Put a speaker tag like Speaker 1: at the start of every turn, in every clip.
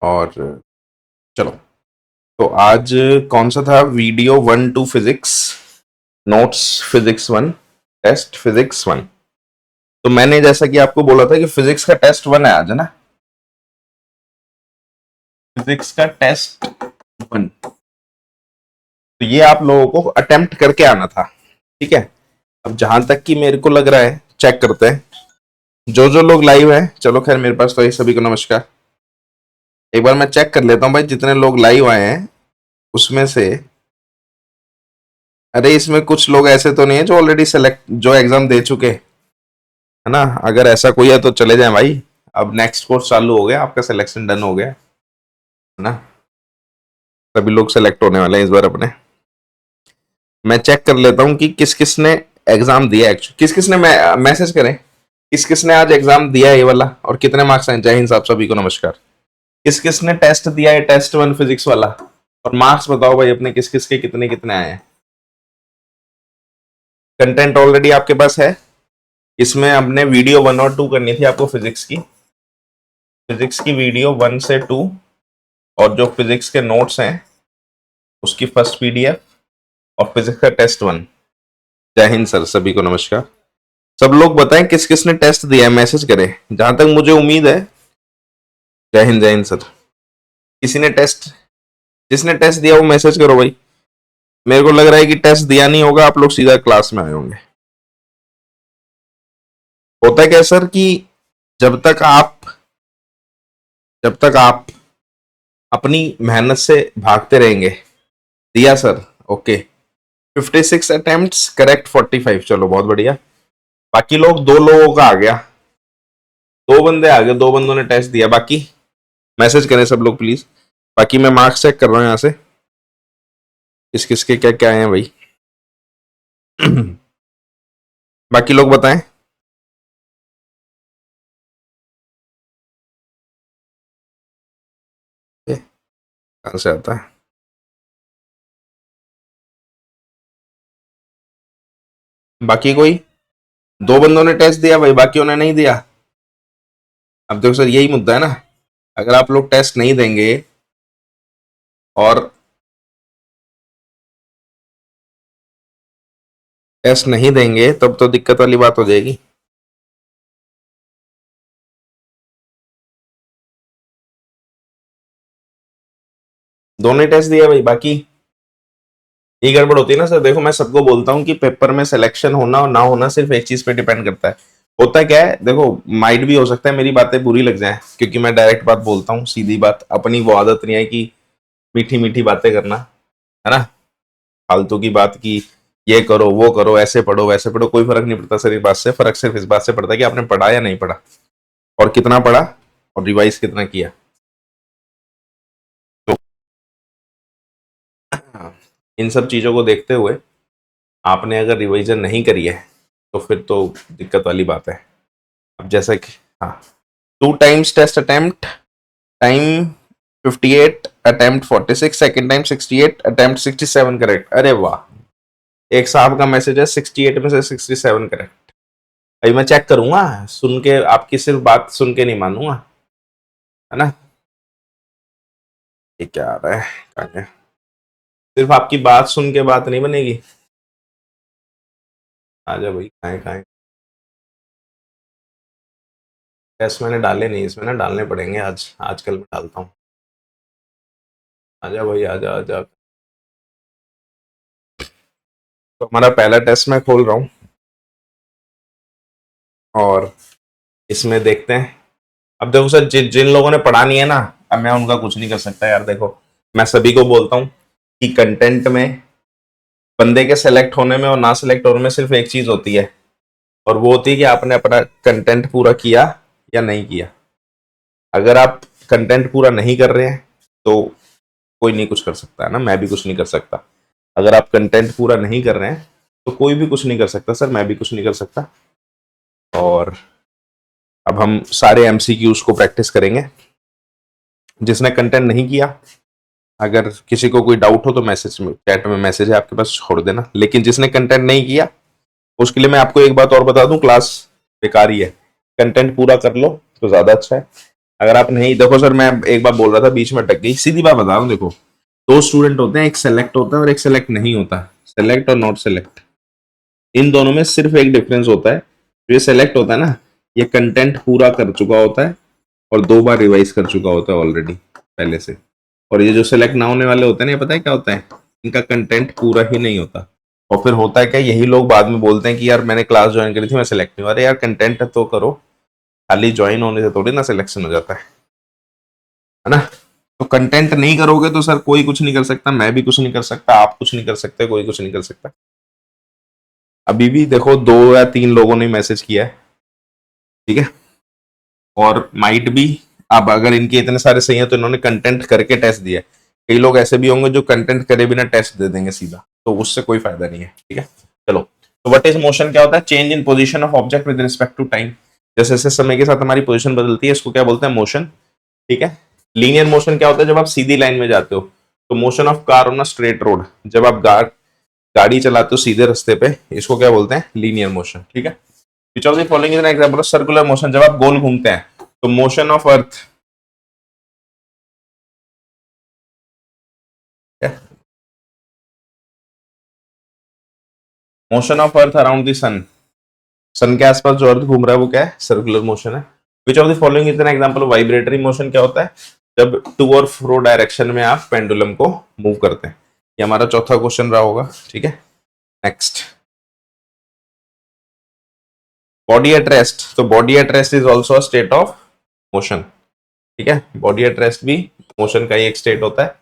Speaker 1: और चलो, तो आज कौन सा था? Video 1 2 physics, notes physics 1, test physics 1। तो मैंने जैसा कि आपको बोला था कि फिजिक्स का टेस्ट 1 है आज, है ना? फिजिक्स का टेस्ट 1, तो ये आप लोगों को अटेम्प्ट करके आना था, ठीक है? अब जहां तक कि मेरे को लग रहा है, चेक करते हैं जो जो लोग लाइव हैं। चलो खैर, मेरे पास तो ये सभी को नमस्कार। एक बार मैं चेक कर लेता हूँ भाई, जितने लोग लाइव आए हैं उसमें से, अरे इसमें कुछ लोग ऐसे तो नहीं है जो ऑलरेडी सेलेक्ट, जो एग्जाम दे चुके, है ना? अगर ऐसा कोई है तो चले जाएं भाई। अब नेक्स्ट कोर्स चालू हो गया, आपका सिलेक्शन डन हो गया, है ना? सभी लोग सेलेक्ट होने वाले हैं इस बार अपने। मैं चेक कर लेता हूँ कि किस किस ने एग्जाम दिया, एक्चुअली किस किस ने मैसेज करें, किस किस ने आज एग्जाम दिया है ये वाला, और कितने मार्क्स आए। जय हिंद साहब, सभी को नमस्कार। किस किस ने टेस्ट दिया है, टेस्ट 1 फिजिक्स वाला, और मार्क्स बताओ भाई अपने, किस किस के कितने कितने आए हैं। कंटेंट ऑलरेडी आपके पास है। इसमें हमने वीडियो 1 और 2 करनी थी आपको, फिजिक्स की वीडियो 1 से 2, और जो फिजिक्स के नोट्स हैं उसकी फर्स्ट पीडीएफ, और फिजिक्स का टेस्ट 1। जय हिंद सर, सभी को नमस्कार। सब लोग बताएं किस किस ने टेस्ट दिया है, मैसेज करें जहां तक मुझे उम्मीद है। जय हिंद सर। किसी ने टेस्ट, जिसने टेस्ट दिया वो मैसेज करो भाई। मेरे को लग रहा है कि टेस्ट दिया नहीं होगा, आप लोग सीधा क्लास में आए होंगे। होता क्या सर कि जब तक आप अपनी मेहनत से भागते रहेंगे। दिया सर, ओके। 56 attempts, correct 45। चलो बहुत बढ़िया। बाकी लोग, 2 लोगों का आ गया, 2 बंदे आ गए, 2 बंदों ने टेस्ट दिया। बाकी मैसेज करें सब लोग प्लीज। बाकी मैं मार्क्स चेक कर रहा हूँ यहाँ से, किस किस के क्या क्या आए हैं भाई। बाकी लोग बताएं। कहाँ से आता है? बाकी कोई? 2 बंदों ने टेस्ट दिया भाई, बाकियों ने नहीं दिया। अब देखो सर, यही मुद्दा है ना। अगर आप लोग टेस्ट नहीं देंगे और टेस्ट नहीं देंगे तब तो दिक्कत वाली बात हो जाएगी। दोनों ही टेस्ट दिया भाई, बाकी ये गड़बड़ होती है ना सर। देखो मैं सबको बोलता हूँ कि पेपर में सिलेक्शन होना और ना होना सिर्फ एक चीज पे डिपेंड करता है। होता क्या है, देखो माइट भी हो सकता है मेरी बातें बुरी लग जाए, क्योंकि मैं डायरेक्ट बात बोलता हूँ, सीधी बात। अपनी वो आदत नहीं है कि मीठी मीठी बातें करना, है ना? फालतू की बात की, ये करो वो करो, ऐसे पढ़ो वैसे पढ़ो, कोई फर्क नहीं पड़ता सर। इस बात से फर्क सिर्फ इस बात से पड़ता है कि आपने पढ़ा या नहीं पढ़ा, और कितना पढ़ा, और रिवाइज कितना किया। तो इन सब चीजों को देखते हुए आपने अगर रिवीजन नहीं करी है तो फिर तो दिक्कत वाली बात है। अब जैसा कि, हाँ, 2 times test attempt, time 58, attempt 46, second time 68, attempt 67, correct. अरे वाह, एक साहब का मैसेज है 68 में से 67 करेक्ट। अभी मैं चेक करूंगा, सुन के, आपकी सिर्फ बात सुन के नहीं मानूंगा, है ना? ये क्या आ रहा है, कहाँ गया? सिर्फ आपकी बात सुन के बात नहीं बनेगी। आ जा भाई, खाए खाए। टेस्ट मैंने डाले नहीं, इसमें ना डालने पड़ेंगे, आज आजकल मैं डालता हूँ। आजा भाई, आजा आजा। तो हमारा पहला टेस्ट मैं खोल रहा हूँ, और इसमें देखते हैं। अब देखो सर, जिन लोगों ने पढ़ा नहीं है ना, अब मैं उनका कुछ नहीं कर सकता यार। देखो मैं सभी को बोलता हूँ कि कंटेंट में, बंदे के सेलेक्ट होने में और ना सेलेक्ट होने में सिर्फ एक चीज होती है, और वो होती है कि आपने अपना कंटेंट पूरा किया या नहीं किया। अगर आप कंटेंट पूरा नहीं कर रहे हैं तो कोई नहीं कुछ कर सकता, है ना? मैं भी कुछ नहीं कर सकता। अगर आप कंटेंट पूरा नहीं कर रहे हैं तो कोई भी कुछ नहीं कर सकता सर, मैं भी कुछ नहीं कर सकता। और अब हम सारे एमसीक्यूज को प्रैक्टिस करेंगे। जिसने कंटेंट नहीं किया, अगर किसी को कोई डाउट हो तो मैसेज में, चैट में मैसेज है आपके पास, छोड़ देना। लेकिन जिसने कंटेंट नहीं किया उसके लिए मैं आपको एक बात और बता दूं, क्लास बेकार ही है। कंटेंट पूरा कर लो तो ज्यादा अच्छा है। अगर आप नहीं देखो सर, मैं एक बार बोल रहा था बीच में अटक गई, सीधी बात बता रहा हूँ। देखो, दो स्टूडेंट होते हैं, एक सेलेक्ट होता है और एक सेलेक्ट नहीं होता। सेलेक्ट और नॉट सेलेक्ट, इन दोनों में सिर्फ एक डिफरेंस होता है। जो ये सेलेक्ट होता है ना, ये कंटेंट पूरा कर चुका होता है और 2 बार रिवाइज कर चुका होता है ऑलरेडी पहले से। और ये जो सेलेक्ट ना होने वाले होते हैं ना, ये पता है क्या होता है, इनका कंटेंट पूरा ही नहीं होता। और फिर होता है क्या, यही लोग बाद में बोलते हैं कि यार मैंने क्लास ज्वाइन करी थी, मैं सेलेक्ट नहीं हुआ। अरे यार कंटेंट तो करो, खाली ज्वाइन होने से थोड़ी ना सिलेक्शन हो जाता है ना। तो कंटेंट नहीं करोगे तो सर कोई कुछ नहीं कर सकता, मैं भी कुछ नहीं कर सकता, आप कुछ नहीं कर सकते, कोई कुछ नहीं कर सकता। अभी भी देखो 2 या 3 लोगों ने मैसेज किया है, ठीक है, और माइट भी, अब अगर इनके इतने सारे सही हैं तो इन्होंने कंटेंट करके टेस्ट दिया है। कई लोग ऐसे भी होंगे जो कंटेंट करे बिना टेस्ट दे देंगे सीधा, तो उससे कोई फायदा नहीं है, ठीक है। चलो, तो व्हाट इज मोशन क्या होता है, change in position of object with respect to time. जैसे जैसे समय के साथ हमारी पोजीशन बदलती है, इसको क्या बोलते हैं, मोशन, ठीक है। लीनियर मोशन क्या होता है, जब आप सीधी लाइन में जाते हो। तो motion of car on a straight road, जब आप गाड़ी चलाते हो सीधे रास्ते पे, इसको क्या बोलते हैं, लीनियर मोशन, ठीक है। Which of the following is an example of circular motion, जब आप गोल घूमते हैं। तो motion of Earth, motion of Earth around the sun, sun के आसपास जो अर्थ घूम रहा है वो क्या है, सर्कुलर मोशन है। Which of the following is an example of vibratory motion, क्या होता है, जब टू और फ्रो डायरेक्शन में आप पेंडुलम को मूव करते हैं। ये हमारा चौथा क्वेश्चन रहा होगा, ठीक है। नेक्स्ट, बॉडी एट रेस्ट, तो body at rest is also state of motion, ठीक है। बॉडी एट रेस्ट भी मोशन का ही एक स्टेट होता है।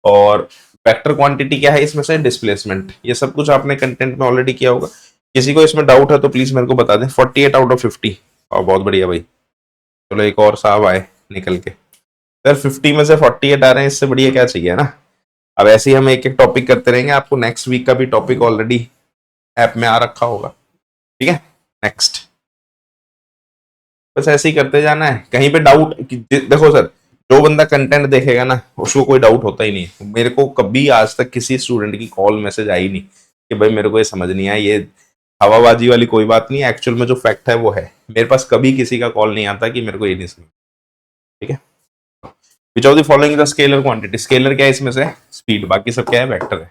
Speaker 1: और वेक्टर क्वांटिटी क्या है इसमें से, डिस्प्लेसमेंट। ये सब कुछ आपने कंटेंट में ऑलरेडी किया होगा। किसी को इसमें डाउट है तो प्लीज मेरे को बता दें। 48 आउट ऑफ 50, और बहुत बढ़िया भाई। चलो एक और साहब आए निकल के, सर 50 में से 48 आ रहे हैं, इससे बढ़िया क्या चाहिए ना। अब ऐसे ही हम एक एक टॉपिक करते रहेंगे, आपको नेक्स्ट वीक का भी टॉपिक ऑलरेडी ऐप में आ रखा होगा, ठीक है। नेक्स्ट, बस ऐसे ही करते जाना है। कहीं पे डाउट, देखो सर, जो बंदा कंटेंट देखेगा ना उसको कोई डाउट होता ही नहीं। मेरे को कभी आज तक किसी स्टूडेंट की कॉल मैसेज आई नहीं कि भाई मेरे को ये समझ नहीं आया, ये हवाबाजी वाली कोई बात नहीं है। एक्चुअल में जो फैक्ट है वो है। मेरे पास कभी किसी का कॉल नहीं आता कि मेरे को ये नहीं समझ, ठीक है। Which of the following the scalar quantity, scalar क्या है इसमें से, स्पीड, बाकी सब क्या है, वेक्टर है।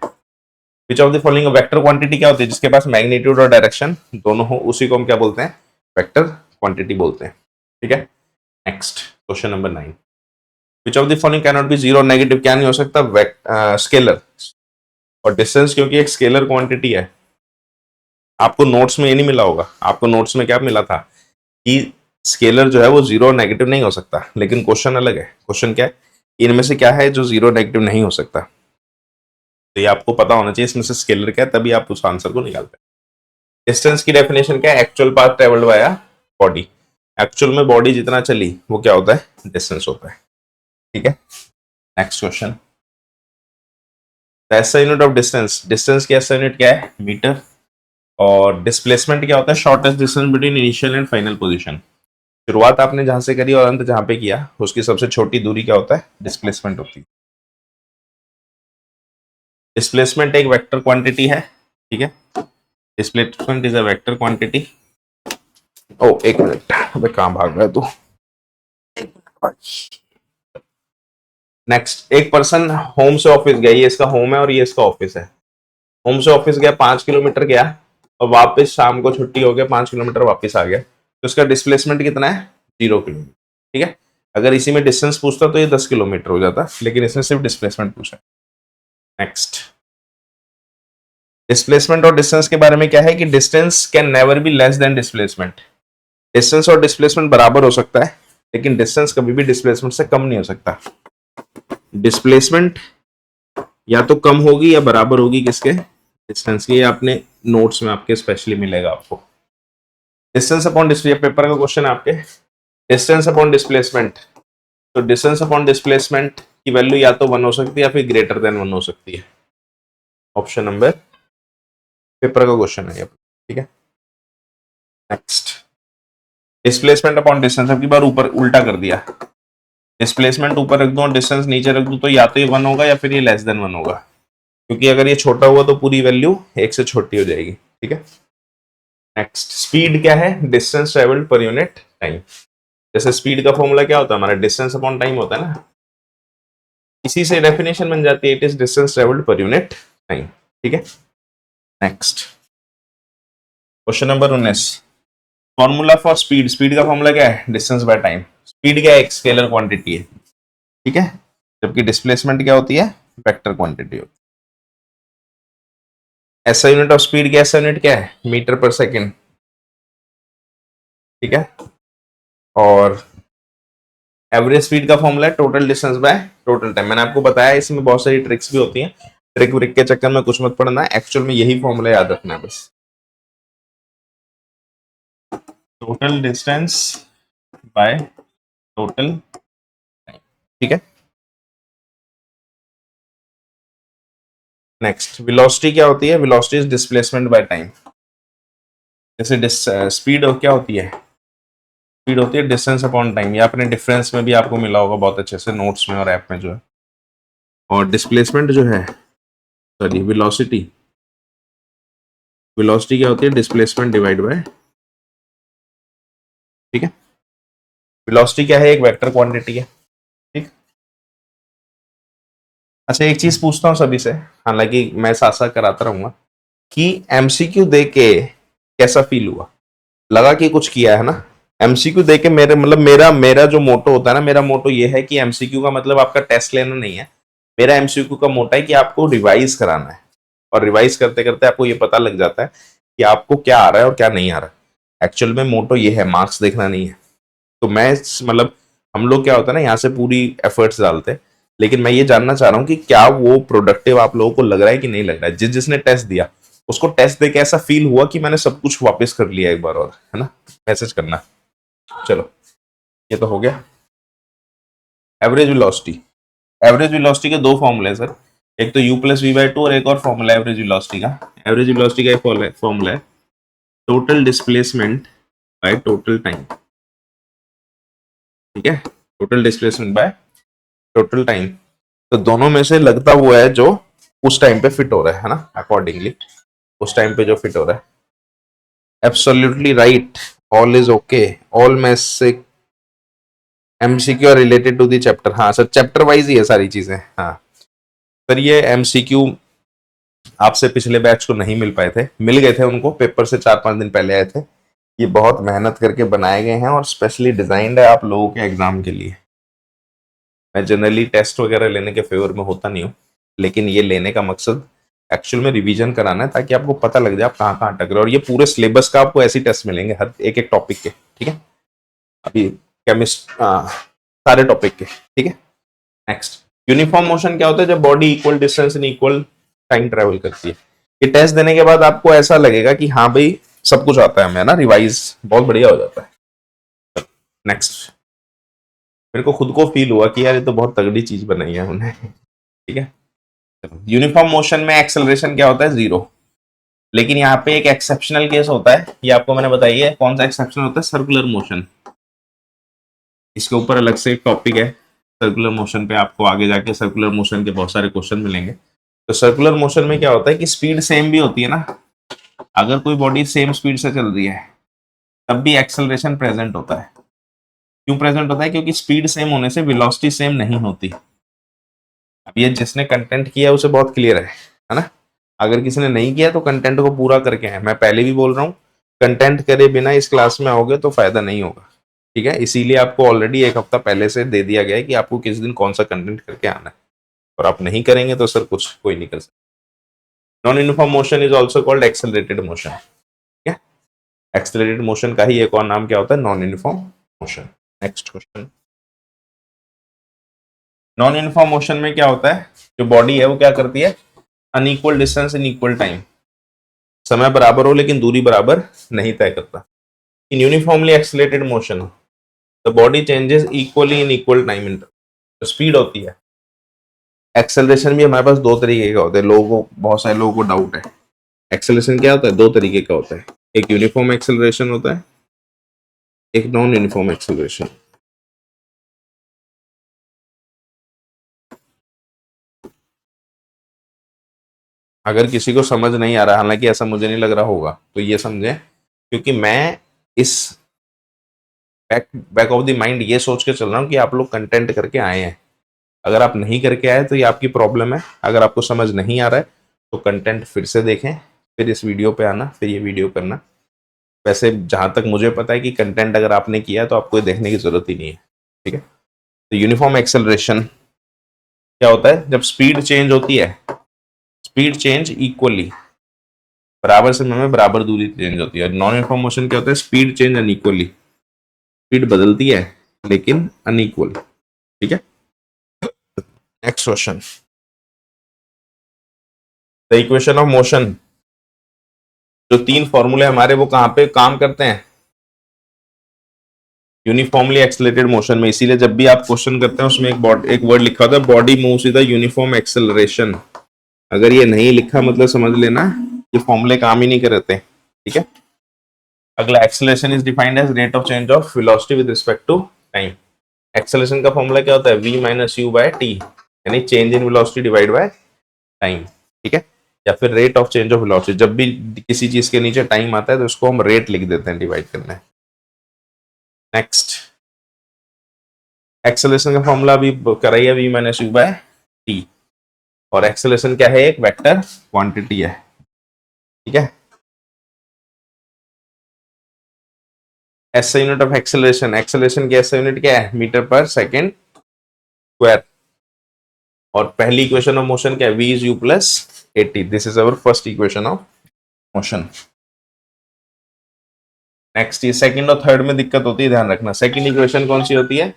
Speaker 1: Which of the following vector quantity क्या होती है, जिसके पास मैग्नीट्यूड और डायरेक्शन दोनों हो, उसी को हम क्या बोलते हैं, वेक्टर क्वांटिटी बोलते हैं, ठीक है। Next, question number 9, which of the following can not be zero negative, क्या नहीं हो सकता, स्केलर और डिस्टेंस, क्योंकि एक स्केलर क्वांटिटी है। आपको नोट्स में ये नहीं मिला होगा, आपको नोट्स में क्या मिला था कि स्केलर जो है वो जीरो नेगेटिव नहीं हो सकता, लेकिन क्वेश्चन अलग है। क्वेश्चन क्या है, इनमें से क्या है जो जीरो नेगेटिव नहीं हो सकता। तो ये आपको पता होना चाहिए इसमें से स्केलर क्या है, तभी आप उस आंसर को निकालते हैं। डिस्टेंस की डेफिनेशन क्या है, actual path travelled by body. Actual में बॉडी जितना चली वो क्या होता है, डिस्टेंस होता है, ठीक है। Next question, SI unit of distance, distance की एसआई यूनिट क्या है, मीटर। और डिस्प्लेसमेंट क्या होता है, shortest distance between initial and final position. शुरुआत आपने जहां से करी और अंत जहां पे किया उसकी सबसे छोटी दूरी क्या होता है, डिस्प्लेसमेंट होती है। डिस्प्लेसमेंट एक वेक्टर क्वांटिटी है, ठीक है। Displacement is a vector quantity. ओ एक मिनट, अबे कहां भाग रहा है तू। नेक्स्ट, एक पर्सन होम से ऑफिस गया, ये इसका होम है और ये इसका ऑफिस है। होम से ऑफिस गया 5 किलोमीटर गया और वापस शाम को छुट्टी हो गया 5 किलोमीटर वापस आ गया, तो इसका डिस्प्लेसमेंट कितना है, 0 किलोमीटर, ठीक है। अगर इसी में डिस्टेंस पूछता तो ये 10 किलोमीटर हो जाता, लेकिन इसने सिर्फ डिस्प्लेसमेंट पूछा। नेक्स्ट, डिस्प्लेसमेंट और डिस्टेंस के बारे में क्या है कि distance can never be less than displacement. Distance और डिस्प्लेसमेंट बराबर हो सकता है, लेकिन डिस्टेंस कभी भी डिस्प्लेसमेंट से कम नहीं हो सकता। डिस्प्लेसमेंट या तो कम होगी या बराबर होगी किसके, डिस्टेंस की। आपने नोट्स में आपके स्पेशली मिलेगा आपको। डिस्टेंस अपॉन डिस्प्लेसमेंट, पेपर का क्वेश्चन है आपके, डिस्टेंस अपॉन डिस्प्लेसमेंट। तो डिस्टेंस अपॉन डिस्प्लेसमेंट की वैल्यू या तो 1 हो सकती है या फिर ग्रेटर देन 1 हो सकती है। ऑप्शन नंबर, पेपर का क्वेश्चन है ये, ठीक है। नेक्स्ट, डिस्प्लेसमेंट अपॉन डिस्टेंस, अब की बार ऊपर उल्टा कर दिया। डिस्प्लेसमेंट ऊपर रख दूं और डिस्टेंस नीचे रख दूं, तो या तो ये 1 होगा या फिर ये लेस देन 1 होगा, क्योंकि अगर ये छोटा हुआ तो पूरी वैल्यू 1 से छोटी हो जाएगी, ठीक है। नेक्स्ट, स्पीड क्या है, distance travelled per unit time. जैसे स्पीड का फॉर्मूला क्या होता है हमारा, डिस्टेंस अपॉन टाइम होता है ना, इसी से डेफिनेशन बन जाती है, it is distance travelled per unit time. ठीक है, next question number 19, formula for speed, speed का फॉर्मूला क्या है, डिस्टेंस बाय टाइम। स्पीड क्या है, एक स्केलर क्वांटिटी है, ठीक है, जबकि डिस्प्लेसमेंट क्या होती है, वेक्टर क्वांटिटी होती है। ऐसा यूनिट ऑफ स्पीड क्या, ऐसा यूनिट क्या है, मीटर पर सेकेंड, ठीक है, और एवरेज स्पीड का फॉर्मूला है total distance by total time. मैंने आपको बताया इसमें बहुत सारी ट्रिक्स भी होती हैं, ट्रिक व्रिक के चक्कर में कुछ मत पड़ना है, एक्चुअल में यही फॉर्मूला याद रखना है बस। Total distance by total time, ठीक है। नेक्स्ट वेलोसिटी क्या होती है, velocity is displacement by time. जैसे स्पीड क्या होती है, स्पीड होती है डिस्टेंस अपॉन टाइम, ये अपने डिफरेंस में भी आपको मिला होगा बहुत अच्छे से नोट्स में और ऐप में जो है। और डिस्प्लेसमेंट जो है, सॉरी वेलोसिटी, वेलोसिटी क्या होती है, डिस्प्लेसमेंट डिवाइड बाय, ठीक है। वेलोसिटी क्या है, एक वेक्टर क्वांटिटी है, ठीक। अच्छा एक चीज पूछता हूँ सभी से, हालांकि मैं साथ साथ कराता रहूंगा, कि एमसीक्यू दे के कैसा फील हुआ, लगा कि कुछ किया है ना। एमसीक्यू दे के मेरे मतलब मेरा मेरा जो मोटो होता है ना, मेरा मोटो ये है कि एमसीक्यू का मतलब आपका टेस्ट लेना नहीं है, मेरा एमसीक्यू का मोटा है कि आपको रिवाइज कराना है, और रिवाइज करते करते आपको ये पता लग जाता है कि आपको क्या आ रहा है और क्या नहीं आ रहा है। एक्चुअल में मोटो ये है, मार्क्स देखना नहीं है। तो मैं मतलब हम लोग क्या होता है ना, यहाँ से पूरी एफर्ट्स डालते हैं, लेकिन मैं ये जानना चाह रहा हूँ कि क्या वो प्रोडक्टिव आप लोगों को लग रहा है कि नहीं लग रहा है। जिसने टेस्ट दिया उसको टेस्ट देके ऐसा फील हुआ कि मैंने सब कुछ वापस कर लिया एक बार और, है ना, मैसेज करना। चलो ये तो हो गया। एवरेज वेलोसिटी, एवरेज वेलोसिटी के दो फॉर्मूले हैं सर, एक तो u plus V by two, और एक और फॉर्मूला है एवरेज वेलोसिटी का। एवरेज वेलोसिटी का एक फॉर्मूला है total displacement by total time, ठीक है, total displacement by total time. तो दोनों में से लगता वो है जो उस टाइम पे फिट हो रहा है ना, अकॉर्डिंगली उस टाइम पे जो फिट हो रहा है। Absolutely right, all is okay, all में से MCQ are related to the chapter, हाँ सर चैप्टर वाइज ही है सारी चीजें। हाँ सर ये एमसीक्यू आपसे पिछले बैच को नहीं मिल पाए थे, मिल गए थे उनको, पेपर से 4-5 दिन पहले आए थे। ये बहुत मेहनत करके बनाए गए हैं और स्पेशली डिजाइंड है आप लोगों के एग्जाम के लिए। मैं जनरली टेस्ट वगैरह लेने के फेवर में होता नहीं हूँ, लेकिन ये लेने का मकसद एक्चुअल में रिवीजन कराना है, ताकि आपको पता लग जाए आप कहाँ कहाँ अटक रहे हो। और ये पूरे सिलेबस का आपको ऐसे टेस्ट मिलेंगे हर एक एक टॉपिक के, ठीक है, अभी केमिस्ट सारे टॉपिक के, ठीक है। नेक्स्ट यूनिफॉर्म मोशन क्या होता है, जब body equal distance in equal time travel करती है। ये टेस्ट देने के बाद आपको ऐसा लगेगा कि हाँ भाई सब कुछ आता है हमें, ना रिवाइज बहुत बढ़िया हो जाता है। नेक्स्ट मेरे को खुद को फील हुआ कि यार ये तो बहुत तगड़ी चीज बनाई है उन्हें, ठीक है। यूनिफॉर्म मोशन में एक्सेलरेशन क्या होता है, जीरो, लेकिन यहाँ पे एक एक्सेप्शनल केस होता है, ये आपको मैंने बताई है कौन सा एक्सेप्शन होता है, सर्कुलर मोशन। इसके ऊपर अलग से एक टॉपिक है सर्कुलर मोशन पे, आपको आगे जाके सर्कुलर मोशन के बहुत सारे क्वेश्चन मिलेंगे। तो सर्कुलर मोशन में क्या होता है कि स्पीड सेम भी होती है ना, अगर कोई बॉडी सेम स्पीड से चल रही है तब भी एक्सेलरेशन प्रेजेंट होता है। क्यों प्रेजेंट होता है, क्योंकि स्पीड सेम होने से वेलोसिटी सेम नहीं होती। अब ये जिसने कंटेंट किया है उसे बहुत क्लियर है ना। अगर किसी ने नहीं किया तो कंटेंट को पूरा करके है, मैं पहले भी बोल रहा हूँ, कंटेंट करे बिना इस क्लास में आओगे तो फायदा नहीं होगा, ठीक है। इसीलिए आपको ऑलरेडी एक हफ्ता पहले से दे दिया गया है कि आपको किस दिन कौन सा कंटेंट करके आना है, और आप नहीं करेंगे तो सर कुछ कोई नहीं कर सकता। Non uniform motion is also called accelerated motion, ठीक है। एक्सेलरेटेड मोशन का ही एक और नाम क्या होता है, non uniform motion. Next question, non uniform motion में क्या होता है, जो बॉडी है वो क्या करती है, unequal distance in equal time, समय बराबर हो लेकिन दूरी बराबर नहीं तय करता। In uniformly accelerated motion the body changes equally in equal time interval. Speed होती है, एक्सेलरेशन भी हमारे पास दो तरीके का होता है, लोगों को बहुत सारे लोगों को डाउट है। एक्सेलरेशन क्या होता है, दो तरीके का होता है, एक यूनिफॉर्म एक्सेलरेशन होता है, एक नॉन यूनिफॉर्म एक्सेलरेशन। अगर किसी को समझ नहीं आ रहा, हालांकि ऐसा मुझे नहीं लग रहा होगा, तो ये समझे, क्योंकि मैं इस बैक ऑफ द माइंड ये सोच के चल रहा हूँ कि आप लोग कंटेंट करके आए हैं। अगर आप नहीं करके आए तो ये आपकी प्रॉब्लम है। अगर आपको समझ नहीं आ रहा है तो कंटेंट फिर से देखें, फिर इस वीडियो पे आना, फिर ये वीडियो करना। वैसे जहां तक मुझे पता है कि कंटेंट अगर आपने किया है तो आपको देखने की जरूरत ही नहीं है। ठीक है, तो यूनिफॉर्म एक्सेलरेशन क्या होता है? जब स्पीड चेंज होती है, स्पीड चेंज इक्वली, बराबर समय में बराबर दूरी चेंज होती है। नॉन यूनिफॉर्म मोशन क्या होता है? स्पीड चेंज अनइक्वली, स्पीड बदलती है लेकिन अनइक्वल। ठीक है, next question, the equation of motion. जो तीन फॉर्मूले हमारे वो कहां पे काम करते हैं? यूनिफॉर्मली एक्सेलरेटेड मोशन में। इसीलिए जब भी आप क्वेश्चन करते हैं उसमें एक वर्ड लिखा होता है, body moves with the uniform acceleration. अगर ये नहीं लिखा मतलब समझ लेना ये फॉर्मूले काम ही नहीं करते। ठीक है, अगला, acceleration is defined as rate of change of velocity with respect to time. Acceleration का फॉर्मूला क्या होता है? v minus you by t, यानी change in velocity divide by time. ठीक है, या फिर rate of change of velocity. जब भी किसी चीज के नीचे टाइम आता है तो उसको हम रेट लिख देते हैं, डिवाइड करना है। नेक्स्ट, एक्सेलरेशन का फॉर्मूला भी कराइए, v minus you by T. और एक्सेलरेशन क्या है? एक वेक्टर क्वांटिटी है। ठीक है, S unit of acceleration, acceleration की एस यूनिट क्या है? Metre per second square. और पहली इक्वेशन ऑफ मोशन क्या है? v is u plus 80। This is our first equation of motion. Next, ये सेकंड और थर्ड में दिक्कत होती है, ध्यान रखना। सेकंड इक्वेशन कौन सी होती है?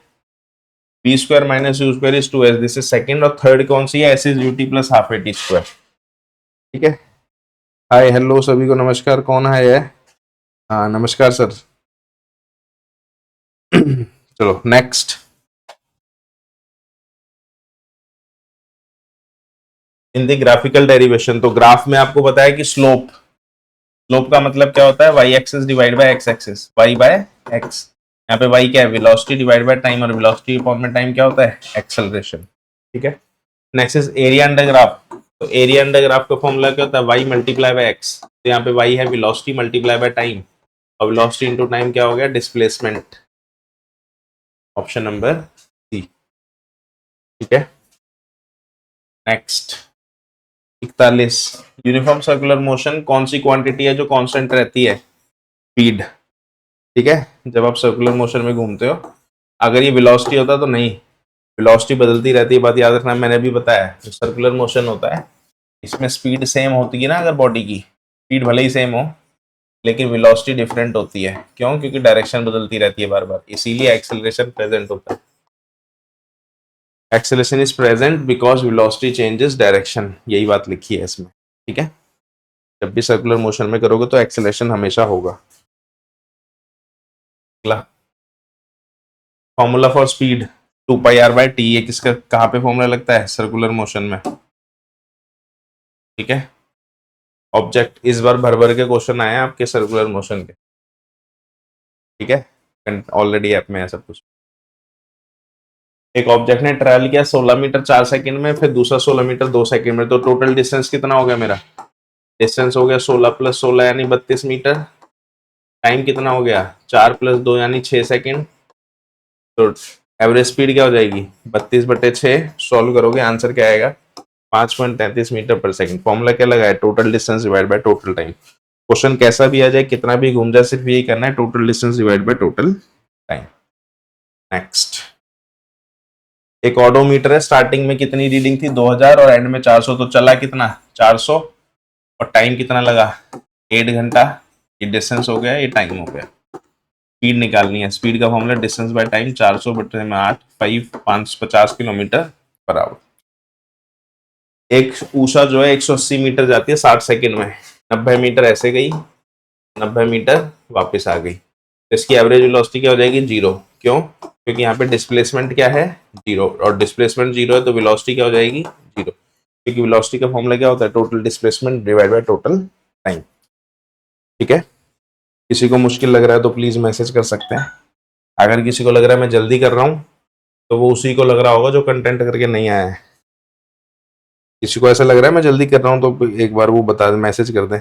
Speaker 1: B square minus U square is 2s। This is second. और थर्ड कौन सी है? S is UT plus half AT square. ठीक है, हाय हेलो सभी को नमस्कार। कौन है ये? हाँ नमस्कार सर। चलो next, in the graphical derivation. तो ग्राफ में आपको बताया कि स्लोप, स्लोप का मतलब क्या होता है? Y axis divide by X axis, Y by X. यहाँ पे वाई क्या है? वेलोसिटी डिवाइड बाय टाइम, और वेलोसिटी अपॉन में टाइम क्या होता है? एक्सेलरेशन। ठीक है, next is area under graph. तो एरिया अंडर ग्राफ का फॉर्मूला क्या होता है? Y multiply by X. तो यहाँ पे वाई है वेलोसिटी मल्टीप्लाई बाय टाइम, और वेलोसिटी इनटू टाइम क्या हो गया? डिस्प्लेसमेंट। Option number C. ठीक है, नेक्स्ट 41, यूनिफॉर्म सर्कुलर मोशन कौन सी क्वांटिटी है जो कांस्टेंट रहती है? स्पीड। ठीक है, जब आप सर्कुलर मोशन में घूमते हो, अगर ये वेलोसिटी होता तो नहीं, वेलोसिटी बदलती रहती है, बात याद रखना। मैंने भी बताया, जो सर्कुलर मोशन होता है इसमें स्पीड सेम होती है ना, अगर बॉडी की स्पीड भले ही सेम हो लेकिन वेलोसिटी डिफरेंट होती है। क्यों? क्योंकि डायरेक्शन बदलती रहती है बार बार, इसीलिए एक्सेलरेशन प्रेजेंट होता है। Acceleration is present because velocity changes direction, यही बात लिखी है इसमें। ठीक है, जब भी सर्कुलर मोशन में करोगे तो एक्सेलरेशन हमेशा होगा। अगला, formula for speed 2 pi R by T. ये किसका, कहाँ पे फॉर्मूला लगता है? सर्कुलर मोशन में। ठीक है, ऑब्जेक्ट, इस बार भर भर के क्वेश्चन आए हैं आपके सर्कुलर मोशन के। ठीक है, ऑलरेडी ऐप में है सब कुछ। एक ऑब्जेक्ट ने ट्रैवल किया 16 मीटर 4 सेकंड में, फिर दूसरा 16 मीटर 2 सेकंड में, तो टोटल डिस्टेंस कितना हो गया? मेरा डिस्टेंस हो गया 16 प्लस 16 यानी 32 मीटर। टाइम कितना हो गया? 4 प्लस 2 यानी 6 सेकंड। तो एवरेज स्पीड क्या हो जाएगी? 32/6। सॉल्व करोगे आंसर क्या आएगा? 5.33 मीटर पर सेकंड। फॉर्मूला क्या लगा है? Total distance divide by total time. Question कैसा भी आ जाए, कितना भी घूम जाए, सिर्फ यही करना है, total distance divide by total time. Next, एक ऑडोमीटर है, स्टार्टिंग में कितनी रीडिंग थी? 2000 और एंड में 400। तो चला कितना? 400। और टाइम कितना लगा? 1.5 घंटा। ये डिस्टेंस हो गया, ये टाइम हो गया। स्पीड निकालनी है। स्पीड का फॉर्मूला डिस्टेंस बाय टाइम, 400 बटे में 8, 550 किलोमीटर पर आवर। एक ऊषा जो है 180 मीटर जाती है 60 सेकंड में, 90 मीटर ऐसे गई, 90 मीटर वापस आ गई। तो इसकी एवरेज वेलोसिटी क्या हो जाएगी? 0। क्यों? क्योंकि यहाँ पे डिस्प्लेसमेंट क्या है? 0, और डिस्प्लेसमेंट 0 है तो वेलोसिटी क्या हो जाएगी? 0। क्योंकि वेलोसिटी का फॉर्मूला क्या होता है? Total displacement divide by total time. ठीक है, किसी को मुश्किल लग रहा है तो प्लीज मैसेज कर सकते हैं। अगर किसी को लग रहा है मैं जल्दी कर रहा हूँ तो वो उसी को लग रहा होगा जो कंटेंट करके नहीं आया है। किसी को ऐसा लग रहा है मैं जल्दी कर रहा हूँ तो एक बार वो बता दें, मैसेज कर दें।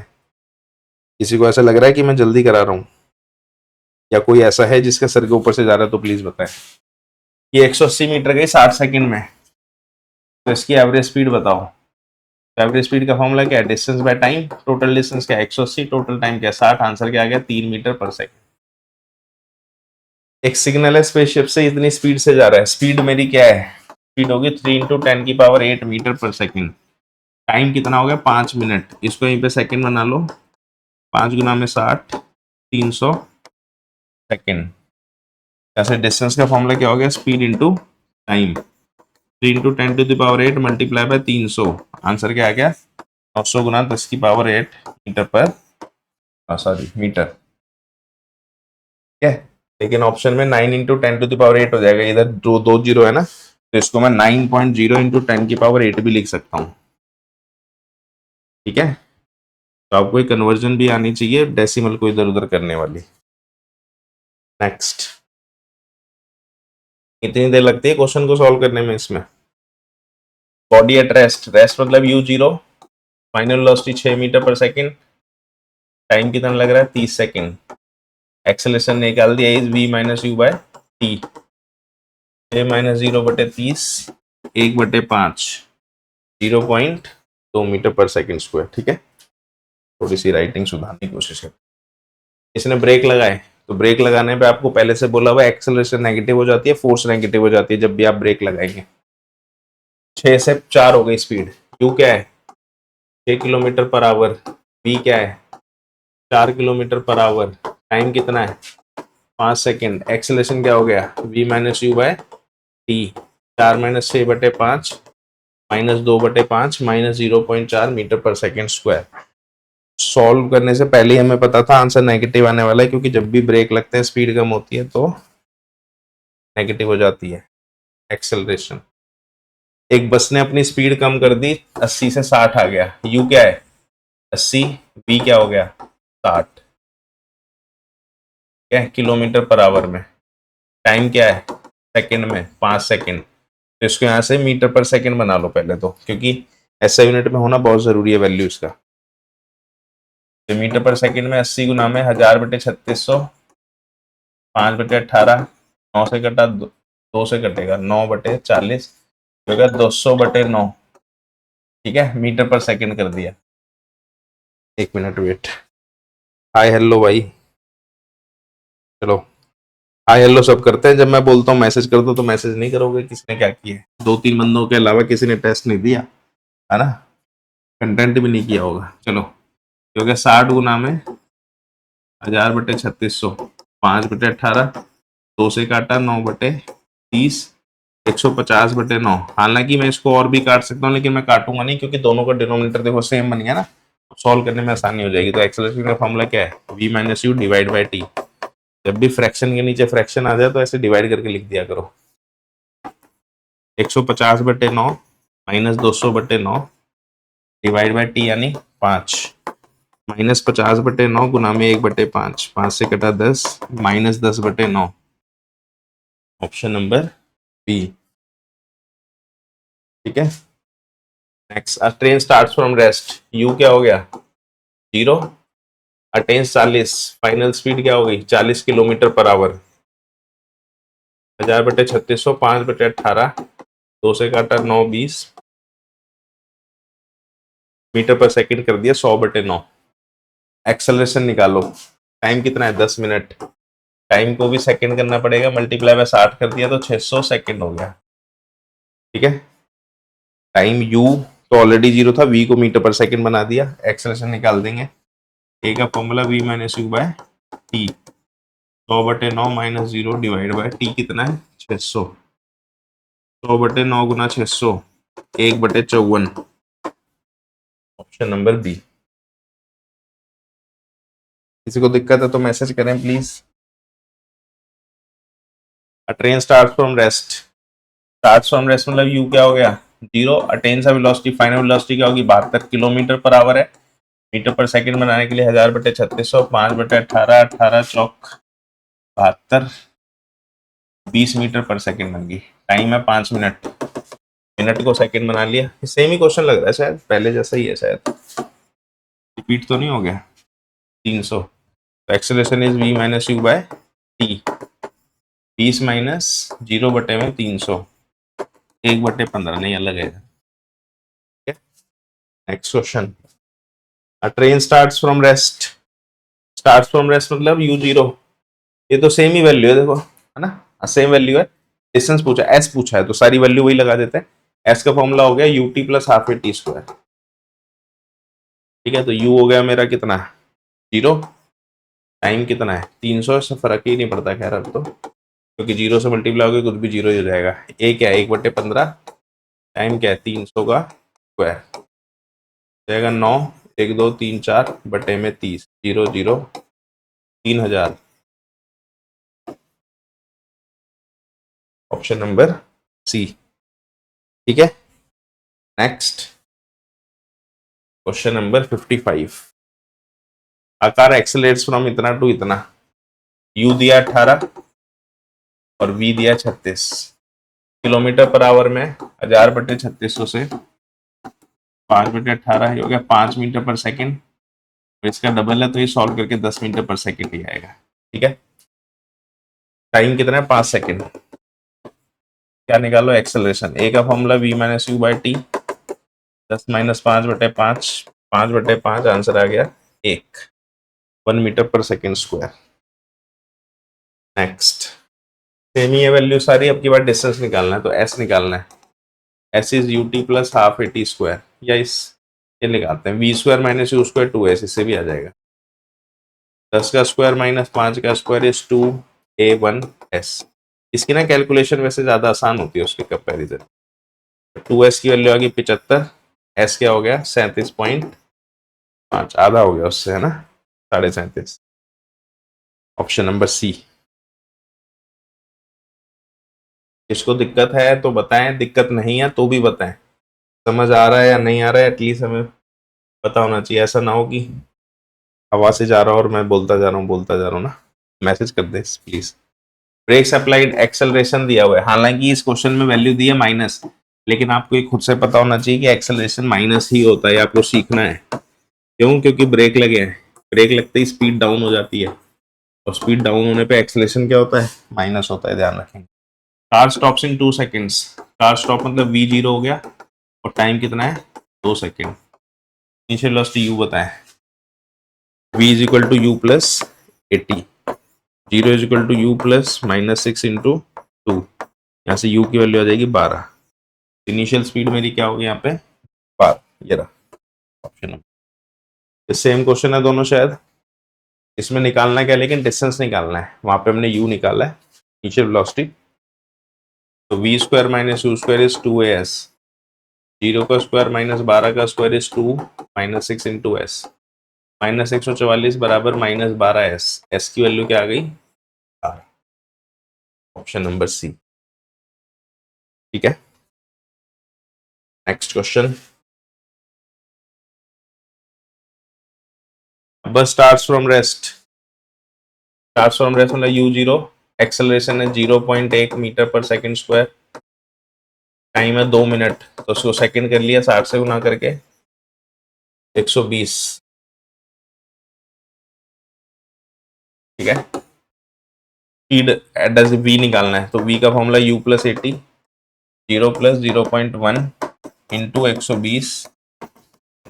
Speaker 1: किसी को ऐसा लग रहा है कि मैं जल्दी करा रहा हूँ? या कोई ऐसा है जिसका सर के ऊपर से जा रहा है तो प्लीज बताएं। ये 180 मीटर गई 60 सेकंड में, तो इसकी एवरेज स्पीड बताओ। एवरेज स्पीड का फॉर्मूला क्या है? Distance by time. Total distance क्या है? 180, टोटल टाइम क्या है? 60। आंसर क्या आ गया? 3 मीटर पर सेकंड। एक सिग्नल है स्पेसशिप से, इतनी स्पीड से जा रहा है, स्पीड मेरी क्या है? स्पीड होगी 3 × 10⁸ मीटर पर सेकंड। टाइम कितना हो गया? 5 मिनट। इसको यहीं पे सेकंड बना लो, 5 गुना में 60, 300 सेकंड। ऐसे डिस्टेंस का फॉर्मूला क्या हो गया? Speed into time. 3 × 10⁸ multiply by 300। Answer क्या आ गया? 900 गुना 10⁸ मीटर पर, सॉरी मीटर। ठीक है, लेकिन ऑप्शन में 9 × 10⁸ हो जाएगा, इधर दो जीरो है ना, तो इसको मैं 9.0 × 10⁸ भी लिख सकता हूँ। ठीक है, तो आपको एक कन्वर्जन भी आनी चाहिए, डेसिमल को इधर उधर करने वाली। नेक्स्ट, कितनी देर लगती है क्वेश्चन को सॉल्व करने में इसमें? बॉडी एट रेस्ट, रेस्ट मतलब u0, final velocity 6 metre per second, time कितना लग रहा है? 30 सेकंड। एक्सेलरेशन निकाल दिया, is v - u/t। 6 - 0/30, 1/5, 0.2 metre per second square. ठीक है, थोड़ी सी राइटिंग सुधारने की कोशिश कर। इसने ब्रेक लगाए, तो ब्रेक लगाने पे आपको पहले से बोला हुआ एक्सेलरेशन नेगेटिव हो जाती है, फोर्स नेगेटिव हो जाती है जब भी आप ब्रेक लगाएंगे। 6 से 4 हो गई स्पीड। यू क्या है? 6 किलोमीटर पर आवर। वी क्या है? 4 किलोमीटर पर आवर। टाइम कितना है? 5 सेकेंड। एक्सेलरेशन क्या हो गया? v - u/t। 4 - 6/5 -2/5 -0.4 metre per second square. Solve करने से पहले ही हमें पता था आंसर नेगेटिव आने वाला है, क्योंकि जब भी ब्रेक लगते हैं स्पीड कम होती है तो नेगेटिव हो जाती है एक्सेलरेशन। एक बस ने अपनी स्पीड कम कर दी, 80 से 60 आ गया। यू क्या है? 80। वी क्या हो गया? 60। क्या है? किलोमीटर पर आवर में। टाइम क्या है? सेकंड में, 5 सेकंड। तो इसको यहाँ से मीटर पर सेकंड बना लो पहले तो, क्योंकि ऐसा यूनिट में होना बहुत जरूरी है वैल्यू इसका। तो मीटर पर सेकंड में 80 गुना में 1000/3600, 5/18, 9 से कटा 2 से कटेगा, 9/40 होगा 200/9। ठीक है, मीटर पर सेकंड कर दिया। 1 मिनट वेट। हाय हेलो भाई, चलो हाय हेलो सब करते हैं। जब मैं बोलता हूँ मैसेज कर दो तो मैसेज नहीं करोगे, किसने क्या किया है? 2-3 बंदों के अलावा किसी ने टेस्ट नहीं दिया है ना, कंटेंट भी नहीं किया होगा। चलो, क्योंकि 60 गुना में 1000/3600, 5/18, 2 से काटा 9/30, 150/9। हालांकि मैं इसको और भी काट सकता हूँ, लेकिन मैं काटूंगा नहीं, क्योंकि दोनों का डिनोमिनेटर देखो सेम बन गया ना, सॉल्व करने में आसानी हो जाएगी। तो एक्सेलरेशन का फॉर्मूला क्या है? v - u/t। जब भी फ्रैक्शन के नीचे फ्रैक्शन आ जाए तो ऐसे डिवाइड करके लिख दिया करो। 150/9 -200/9 डिवाइड बाय t यानी 5, -50/9 गुना में 1/5, 5 से कटा 10, -10/9। Option number B. ठीक है, next, a train starts from rest. You क्या हो गया? 0। अटेन्स 40, फाइनल स्पीड क्या हो गई? 40 किलोमीटर पर आवर। 1000/3600, 5/18, 2 से काटा 9, 20 मीटर पर सेकंड कर दिया, 100/9। एक्सेलरेशन निकालो। टाइम कितना है? 10 मिनट। टाइम को भी सेकंड करना पड़ेगा, मल्टीप्लाई बाय 60 कर दिया तो 600 सेकंड हो गया। ठीक है, टाइम u तो ऑलरेडी 0 था, v को मीटर पर सेकंड बना दिया। एक्सेलरेशन निकाल देंगे। a का formula v - u/t। 100/9 - 0 divide by t कितना है? 600। 100/9 गुना 600, 1/54। Option number B. किसी को दिक्कत है तो मैसेज करें please. Train start from rest. Start from rest मतलब यू क्या हो गया? 0। अटेन्स वेलोसिटी, फाइनल वेलोसिटी क्या होगी? 72 किलोमीटर पर आवर है। मीटर पर सेकंड बनाने के लिए 1000/3600, 5/18, 18 चौक 72, 20 मीटर पर सेकंड बन गई। टाइम है 5 मिनट। मिनट को सेकंड बना लिया। सेम ही क्वेश्चन लग रहा है शायद, पहले जैसा ही है शायद, रिपीट तो नहीं हो गया। 300। तो acceleration is v - u/t। T 20 minus 0/300 1/15 नहीं अलग है। Next question, a train starts from rest मतलब u0, ये तो सेम ही वैल्यू है देखो, है ना, सेम वैल्यू है। डिस्टेंस पूछा, एस पूछा है तो सारी वैल्यू वही लगा देते हैं। एस का फॉर्मूला हो गया ut plus half A T square, ठीक है। तो u हो गया मेरा कितना 0, टाइम कितना है 300, इससे फर्क ही नहीं पड़ता खैर अब तो, क्योंकि 0 से मल्टीप्लाई होगा कुछ भी 0 ही हो जाएगा। ए क्या है 1/15, टाइम क्या है 300 का स्क्वायर जाएगा 9, 1 2 3 4 बटे में 30, 0 0 3000। ऑप्शन नंबर सी, ठीक है। नेक्स्ट क्वेश्चन नंबर 55, आकार एक्सेलरेट्स फ्रॉम इतना टू इतना, u दिया 18 और v दिया 36, किलोमीटर पर आवर में 1000/3600 से 5/18 ही हो गया 5 मीटर पर सेकंड, इसका डबल है तो ये सॉल्व करके 10 मीटर पर सेकंड ही आएगा, ठीक है। टाइम कितना है 5 सेकंड, क्या निकालो एक्सेलरेशन, ए का formula v minus u by t, 10 minus 5/5, 5/5 answer आ गया 1 metre per second square. Next same ही है वैल्यू सारी, अब की बार डिस्टेंस निकालना है तो एस निकालना है, S is U T plus half A T square, या इस ये निकालते हैं V square minus U square 2s, इससे भी आ जाएगा 10 का स्क्वायर माइनस 5 का स्क्वायर इज 2a1s। इसकी ना कैलकुलेशन वैसे ज़्यादा आसान होती है उसके कंपेरिजन। 2s की वैल्यू आ गई 75, s क्या हो गया 37.5, आधा हो गया उससे, है ना 37.5। Option number C. इसको दिक्कत है तो बताएं, दिक्कत नहीं है तो भी बताएं, समझ आ रहा है या नहीं आ रहा है एटलीस्ट हमें पता होना चाहिए, ऐसा ना हो कि हवा से जा रहा हूँ और मैं बोलता जा रहा हूँ ना। मैसेज कर दे प्लीज। ब्रेक्स अप्लाइड एक्सेलरेशन दिया हुआ है, हालांकि इस क्वेश्चन में वैल्यू दी है माइनस, लेकिन आपको ये खुद से पता होना चाहिए कि एक्सेलरेशन माइनस ही होता है, आपको सीखना है। क्यों? क्योंकि ब्रेक लगे हैं, ब्रेक लगते ही स्पीड डाउन हो जाती है, और स्पीड डाउन होने पे एक्सेलरेशन क्या होता है माइनस होता है, ध्यान रखेंगे। Car stops in 2 seconds, car stop मतलब v0 हो गया और टाइम कितना है 2 सेकेंड। इनिशियल वेलोसिटी u बताएं, v is equal to U plus 80, 0 is equal to U plus -6 into 2, यहाँ से u की वैल्यू आ जाएगी 12। इनिशियल स्पीड मेरी क्या होगी यहाँ पे 12, ये रहा ऑप्शन नंबर। सेम क्वेश्चन है दोनों शायद, इसमें निकालना क्या, लेकिन डिस्टेंस निकालना है, वहां पे हमने u निकाला है इनिशियल वेलोसिटी, तो V square minus U square is 2as, 0 का स्क्वायर माइनस 12 का स्क्वायर इज 2 -6 इंटू एस, -144 बराबर -12s, s की वैल्यू क्या आ गई r, ऑप्शन नंबर सी, ठीक है। नेक्स्ट क्वेश्चन, बस स्टार्ट्स फ्रॉम रेस्ट मतलब u0, एक्सेलरेशन है 0.1 metre per second square, time है 2 मिनट, तो उसको सेकंड कर लिया 60 से गुना करके 120, ठीक है। स्पीड एडस v निकालना है, तो v का formula u plus 80, 0 plus 0.1 into 120,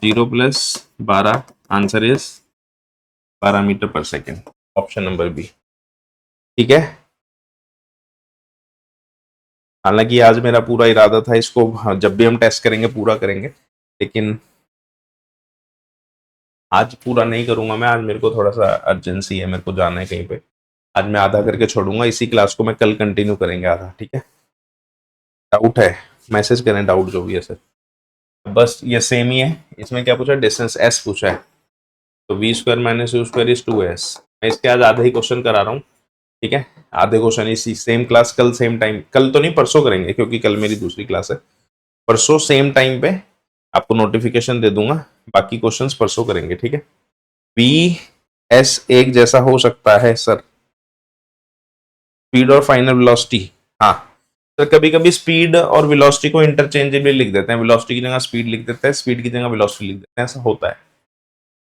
Speaker 1: 0 plus 12, answer is 12 metre per second, option number B, ठीक है। हालांकि आज मेरा पूरा इरादा था इसको जब भी हम टेस्ट करेंगे पूरा करेंगे, लेकिन आज पूरा नहीं करूंगा मैं, आज मेरे को थोड़ा सा अर्जेंसी है, मेरे को जाना है कहीं पे, आज मैं आधा करके छोड़ूंगा, इसी क्लास को मैं कल कंटिन्यू करेंगे आधा, ठीक है। डाउट है मैसेज करें, डाउट जो भी है सर। बस ये सेम ही है, इसमें क्या पूछा डिस्टेंस s पूछा है, तो V square minus U square is 2s। मैं इसके आज आधे ही क्वेश्चन करा रहा हूँ, ठीक है, आधे क्वेश्चन इसी सेम क्लास कल सेम टाइम, कल तो नहीं परसों करेंगे क्योंकि कल मेरी दूसरी क्लास है, परसों सेम टाइम पे आपको नोटिफिकेशन दे दूंगा, बाकी क्वेश्चंस परसों करेंगे, ठीक है। वी एस एक जैसा हो सकता है सर, स्पीड और फाइनल वेलोसिटी, हाँ सर, कभी कभी स्पीड और वेलोसिटी को इंटरचेंजेबली लिख देते हैं, वेलोसिटी की जगह स्पीड लिख देते हैं, स्पीड की जगह वेलोसिटी लिख देते हैं, ऐसा होता है,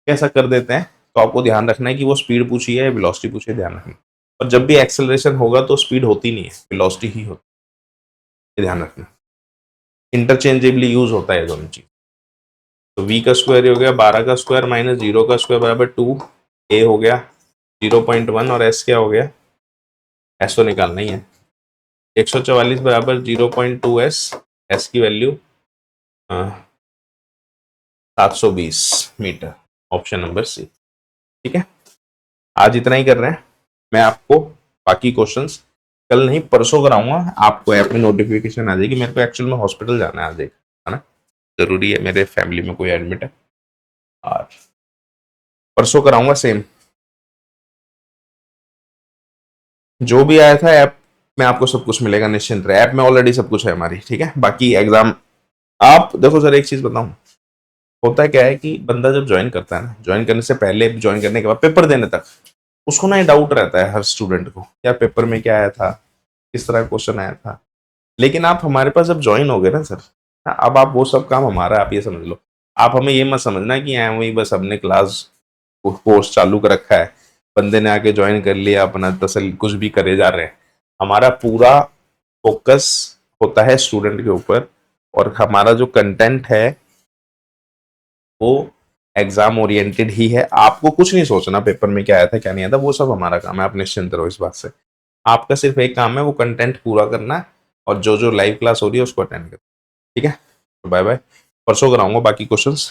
Speaker 1: कैसा कर देते हैं, तो आपको ध्यान रखना है कि वो स्पीड पूछी है या वेलोसिटी पूछी है, ध्यान रखना। और जब भी एक्सेलरेशन होगा तो स्पीड होती नहीं है, वेलोसिटी ही होती है, ध्यान रखना। इंटरचेंजेबली यूज होता है ये दोनों चीज। तो v का स्क्वायर हो गया 12 का स्क्वायर माइनस 0 का स्क्वायर बराबर 2, a हो गया 0.1 और s क्या हो गया, s तो निकालना ही है। 144 बराबर 0.2s, s की value 720 metre, option number C. ठीक है, आज इतना ही कर रहे हैं। मैं आपको बाकी क्वेश्चंस कल नहीं परसों कराऊंगा, आपको ऐप में नोटिफिकेशन आ जाएगी। मेरे को एक्चुअल में हॉस्पिटल जाना है आज, एक है ना, जरूरी है, मेरे फैमिली में कोई एडमिट है, और परसों कराऊंगा सेम। जो भी आया था ऐप में आपको सब कुछ मिलेगा, निश्चिंत रहे, ऐप में ऑलरेडी सब कुछ है हमारी। ठीक है, बाकी एग्जाम आप देखो सर, एक चीज बताऊं, होता है क्या है कि बंदा जब ज्वाइन करता है ना, ज्वाइन करने से पहले, ज्वाइन करने के बाद, पेपर देने तक उसको ना ये डाउट रहता है हर स्टूडेंट को, क्या पेपर में क्या आया था, किस तरह का क्वेश्चन आया था। लेकिन आप हमारे पास जब ज्वाइन हो गए ना सर, अब आप वो सब काम हमारा, आप ये समझ लो। आप हमें ये मत समझना कि वही बस हमने क्लास कोर्स चालू कर रखा है, बंदे ने आके ज्वाइन कर लिया, अपना तसल कुछ भी करे जा रहे हैं। हमारा पूरा फोकस होता है स्टूडेंट के ऊपर, और हमारा जो कंटेंट है वो एग्जाम ओरिएंटेड ही है। आपको कुछ नहीं सोचना पेपर में क्या आया था क्या नहीं आया था, वो सब हमारा काम है, आप निश्चिंत रहो इस बात से। आपका सिर्फ एक काम है, वो कंटेंट पूरा करना है, और जो जो लाइव क्लास हो रही है उसको अटेंड करना। ठीक है, बाय बाय, परसों कराऊंगा बाकी क्वेश्चंस,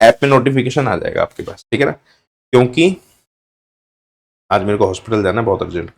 Speaker 1: ऐप में नोटिफिकेशन आ जाएगा आपके पास। ठीक है ना, क्योंकि आज मेरे को हॉस्पिटल जाना है, बहुत अर्जेंट।